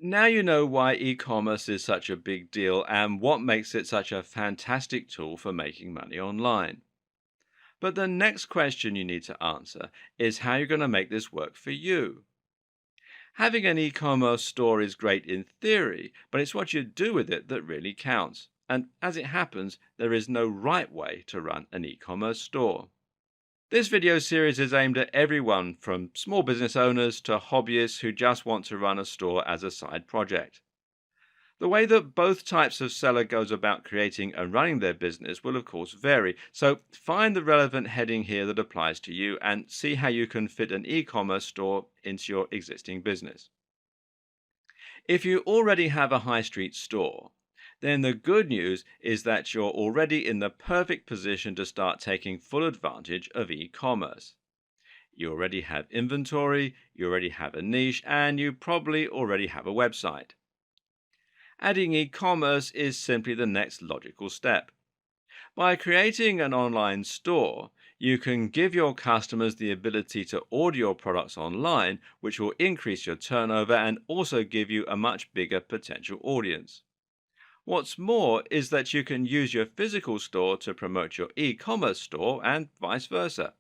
Now you know why e-commerce is such a big deal and what makes it such a fantastic tool for making money online. But the next question you need to answer is how you're going to make this work for you. Having an e-commerce store is great in theory, but it's what you do with it that really counts. And as it happens, there is no right way to run an e-commerce store. This video series is aimed at everyone from small business owners to hobbyists who just want to run a store as a side project. The way that both types of seller goes about creating and running their business will of course vary, so find the relevant heading here that applies to you and see how you can fit an e-commerce store into your existing business. If you already have a high street store, then the good news is that you're already in the perfect position to start taking full advantage of e-commerce. You already have inventory, you already have a niche, and you probably already have a website. Adding e-commerce is simply the next logical step. By creating an online store, you can give your customers the ability to order your products online, which will increase your turnover and also give you a much bigger potential audience. What's more is that you can use your physical store to promote your e-commerce store and vice versa.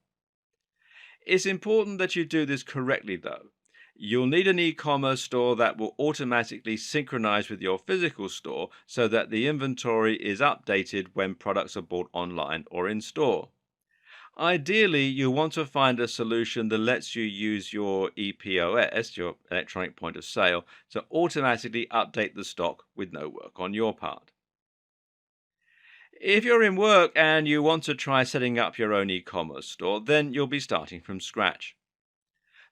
It's important that you do this correctly though. You'll need an e-commerce store that will automatically synchronize with your physical store so that the inventory is updated when products are bought online or in store. Ideally, you want to find a solution that lets you use your EPOS, your electronic point of sale, to automatically update the stock with no work on your part. If you're in work and you want to try setting up your own e-commerce store, then you'll be starting from scratch.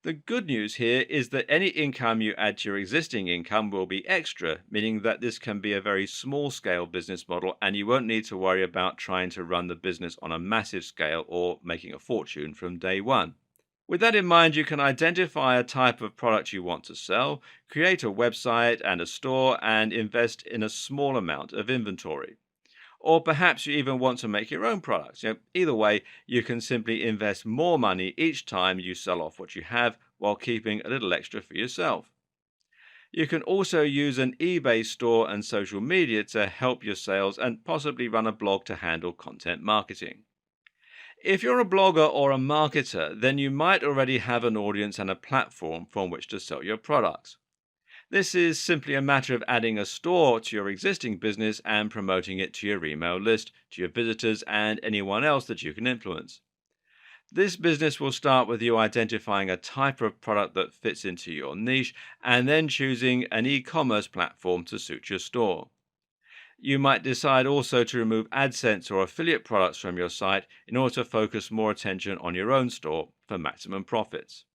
The good news here is that any income you add to your existing income will be extra, meaning that this can be a very small scale business model and you won't need to worry about trying to run the business on a massive scale or making a fortune from day one. With that in mind, you can identify a type of product you want to sell, create a website and a store, and invest in a small amount of inventory. Or perhaps you even want to make your own products. Either way, you can simply invest more money each time you sell off what you have while keeping a little extra for yourself. You can also use an eBay store and social media to help your sales and possibly run a blog to handle content marketing. If you're a blogger or a marketer, then you might already have an audience and a platform from which to sell your products. This is simply a matter of adding a store to your existing business and promoting it to your email list, to your visitors, and anyone else that you can influence. This business will start with you identifying a type of product that fits into your niche and then choosing an e-commerce platform to suit your store. You might decide also to remove AdSense or affiliate products from your site in order to focus more attention on your own store for maximum profits.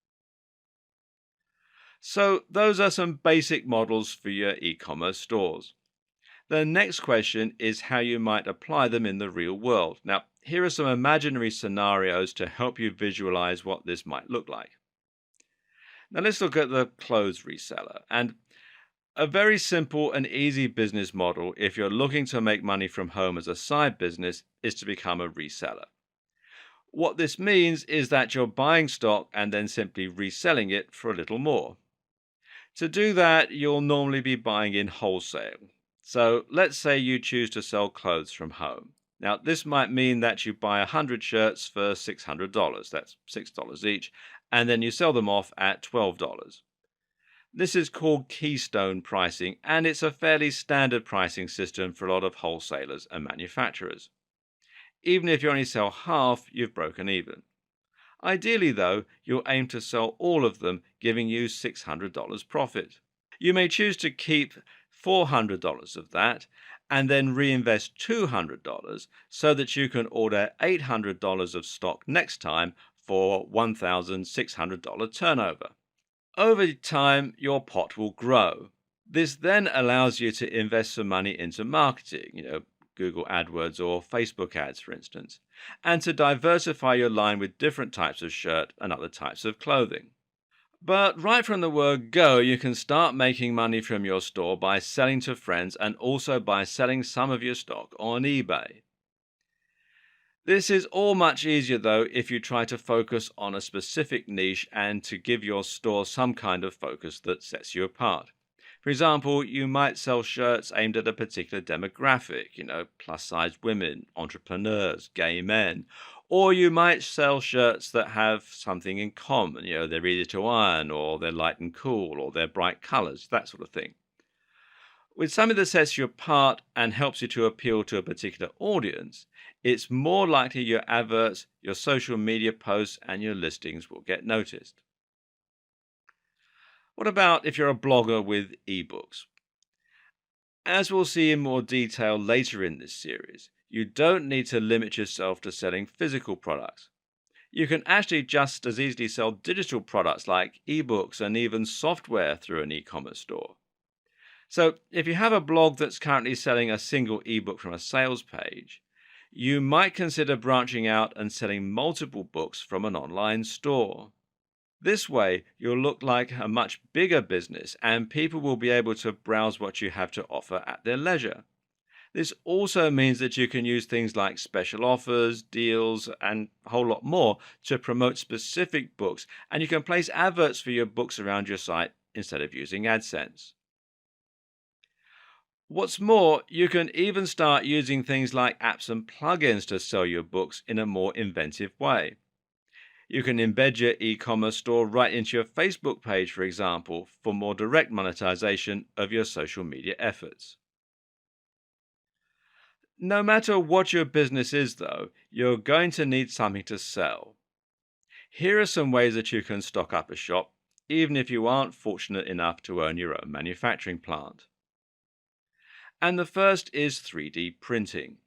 So, those are some basic models for your e-commerce stores. The next question is how you might apply them in the real world. Now, here are some imaginary scenarios to help you visualize what this might look like. Now, let's look at the clothes reseller. And a very simple and easy business model, if you're looking to make money from home as a side business, is to become a reseller. What this means is that you're buying stock and then simply reselling it for a little more. To do that, you'll normally be buying in wholesale. So let's say you choose to sell clothes from home. Now, this might mean that you buy 100 shirts for $600, that's $6 each, and then you sell them off at $12. This is called keystone pricing, and it's a fairly standard pricing system for a lot of wholesalers and manufacturers. Even if you only sell half, you've broken even. Ideally, though, you'll aim to sell all of them, giving you $600 profit. You may choose to keep $400 of that and then reinvest $200 so that you can order $800 of stock next time for $1,600 turnover. Over time, your pot will grow. This then allows you to invest some money into marketing, Google AdWords or Facebook ads, for instance, and to diversify your line with different types of shirt and other types of clothing. But right from the word go, you can start making money from your store by selling to friends and also by selling some of your stock on eBay. This is all much easier though if you try to focus on a specific niche and to give your store some kind of focus that sets you apart. For example, you might sell shirts aimed at a particular demographic, plus size women, entrepreneurs, gay men. Or you might sell shirts that have something in common, they're easy to iron, or they're light and cool, or they're bright colors, that sort of thing. With something that sets you apart and helps you to appeal to a particular audience, it's more likely your adverts, your social media posts, and your listings will get noticed. What about if you're a blogger with ebooks? As we'll see in more detail later in this series, you don't need to limit yourself to selling physical products. You can actually just as easily sell digital products like ebooks and even software through an e commerce store. So, if you have a blog that's currently selling a single ebook from a sales page, you might consider branching out and selling multiple books from an online store. This way, you'll look like a much bigger business and people will be able to browse what you have to offer at their leisure. This also means that you can use things like special offers, deals, and a whole lot more to promote specific books, and you can place adverts for your books around your site instead of using AdSense. What's more, you can even start using things like apps and plugins to sell your books in a more inventive way. You can embed your e commerce store right into your Facebook page, for example, for more direct monetization of your social media efforts. No matter what your business is, though, you're going to need something to sell. Here are some ways that you can stock up a shop, even if you aren't fortunate enough to own your own manufacturing plant. And the first is 3D printing.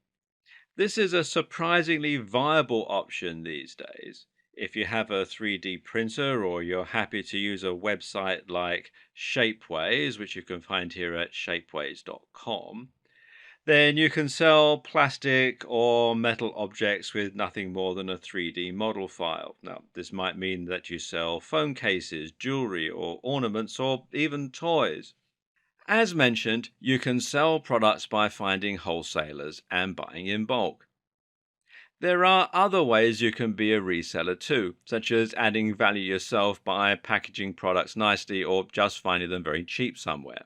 This is a surprisingly viable option these days. If you have a 3D printer or you're happy to use a website like Shapeways, which you can find here at shapeways.com, then you can sell plastic or metal objects with nothing more than a 3D model file. Now, this might mean that you sell phone cases, jewelry, or ornaments, or even toys. As mentioned, you can sell products by finding wholesalers and buying in bulk. There are other ways you can be a reseller too, such as adding value yourself by packaging products nicely or just finding them very cheap somewhere.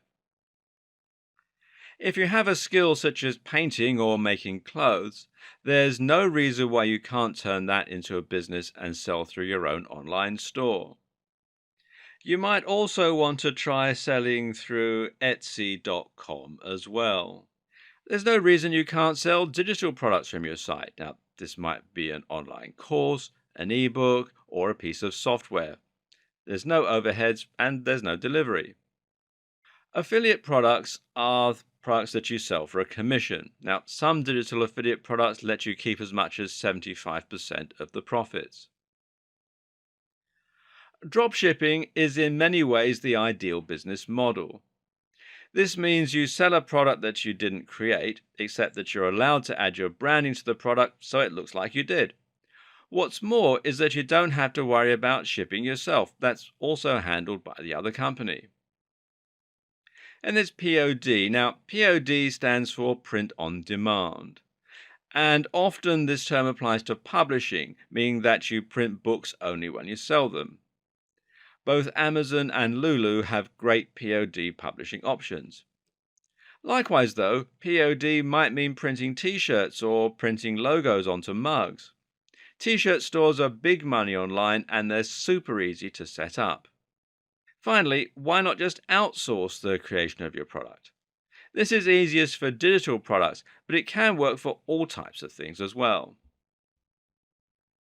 If you have a skill such as painting or making clothes, there's no reason why you can't turn that into a business and sell through your own online store. You might also want to try selling through Etsy.com as well. There's no reason you can't sell digital products from your site. Now, this might be an online course, an ebook, or a piece of software. There's no overheads and there's no delivery. Affiliate products are products that you sell for a commission. Now, some digital affiliate products let you keep as much as 75% of the profits. Dropshipping is in many ways the ideal business model. This means you sell a product that you didn't create, except that you're allowed to add your branding to the product so it looks like you did. What's more is that you don't have to worry about shipping yourself. That's also handled by the other company. And there's POD. Now, POD stands for print on demand. And often this term applies to publishing, meaning that you print books only when you sell them. Both Amazon and Lulu have great POD publishing options. Likewise, though, POD might mean printing t shirts or printing logos onto mugs. T shirt stores are big money online and they're super easy to set up. Finally, why not just outsource the creation of your product? This is easiest for digital products, but it can work for all types of things as well.